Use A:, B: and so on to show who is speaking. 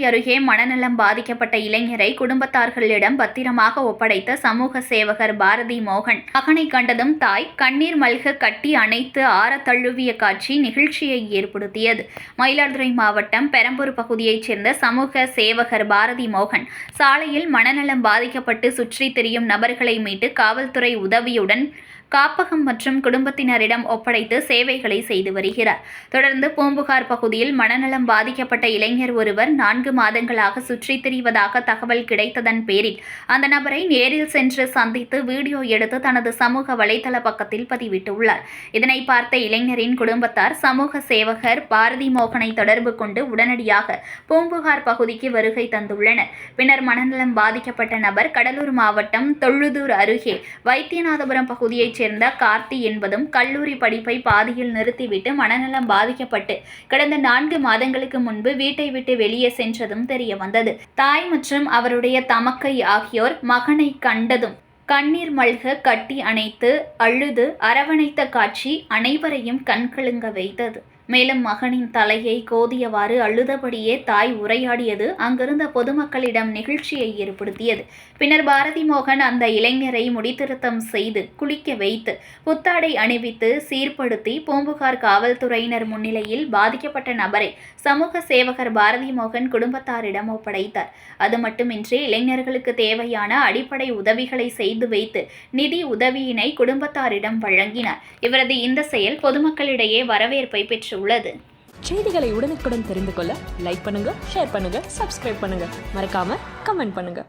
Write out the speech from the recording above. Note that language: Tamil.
A: அருகே மனநலம் பாதிக்கப்பட்ட இளைஞரை குடும்பத்தார்களிடம் பத்திரமாக ஒப்படைத்த சமூக சேவகர் பாரதி மோகன். மகனை கண்டதும் தாய் கண்ணீர் மல்க கட்டி அணைத்து ஆற தழுவிய காட்சி நிகழ்ச்சியை ஏற்படுத்தியது. மயிலாடுதுறை மாவட்டம் பெரம்பூர் பகுதியைச் சேர்ந்த சமூக சேவகர் பாரதி மோகன் சாலையில் மனநலம் பாதிக்கப்பட்டு சுற்றித் திரியும் நபர்களை மீட்டு காவல்துறை உதவியுடன் காப்பகம் மற்றும் குடும்பத்தினரிடம் ஒப்படைத்து சேவைகளை செய்து வருகிறார். தொடர்ந்து பூம்புகார் பகுதியில் மனநலம் பாதிக்கப்பட்ட இளைஞர் ஒருவர் 4 மாதங்களாக சுற்றித் திரிவதாக தகவல் கிடைத்ததன் பேரில் அந்த நபரை நேரில் சென்று சந்தித்து வீடியோ எடுத்து தனது சமூக வலைதள பக்கத்தில் பதிவிட்டுள்ளார். இதனை பார்த்த இளைஞரின் குடும்பத்தார் சமூக சேவகர் பாரதி மோகனை தொடர்பு கொண்டு உடனடியாக பூம்புகார் பகுதிக்கு வருகை தந்துள்ளனர். பின்னர் மனநலம் பாதிக்கப்பட்ட நபர் கடலூர் மாவட்டம் தொழுதூர் அருகே வைத்தியநாதபுரம் பகுதியைச் சேர்ந்த கார்த்தி என்பதும் கல்லூரி படிப்பை பாதியில் நிறுத்திவிட்டு மனநலம் பாதிக்கப்பட்டு கடந்த 4 மாதங்களுக்கு முன்பு வீட்டை விட்டு வெளியே சென்றதும் தெரிய வந்தது. தாய் மற்றும் அவருடைய தமக்கை ஆகியோர் மகனை கண்டதும் கண்ணீர் மல்க கட்டி அணைத்து அழுது அரவணைத்த காட்சி அனைவரையும் கண்கலங்க வைத்தது. மேலும் மகனின் தலையை கோதியவாறு அழுதபடியே தாய் உரையாடியது அங்கிருந்த பொதுமக்களிடம் நிகழ்ச்சியை ஏற்படுத்தியது. பின்னர் பாரதி மோகன் அந்த இளைஞரை முடித்திருத்தம் செய்து குளிக்க வைத்து புத்தாடை அணிவித்து சீர்படுத்தி பூம்புகார் காவல்துறையினர் முன்னிலையில் பாதிக்கப்பட்ட நபரை சமூக சேவகர் பாரதி மோகன் குடும்பத்தாரிடம் ஒப்படைத்தார். அது மட்டுமின்றி இளைஞர்களுக்கு தேவையான அடிப்படை உதவிகளை செய்து வைத்து நிதி உதவியினை குடும்பத்தாரிடம் வழங்கினார். இவரது இந்த செயல் பொதுமக்களிடையே வரவேற்பை பெற்று உள்ளது.
B: செய்திகளை உடனுக்குடன் தெரிந்து கொள்ள லைக் பண்ணுங்க, ஷேர் பண்ணுங்க, சப்ஸ்கிரைப் பண்ணுங்க, மறக்காம கமெண்ட் பண்ணுங்க.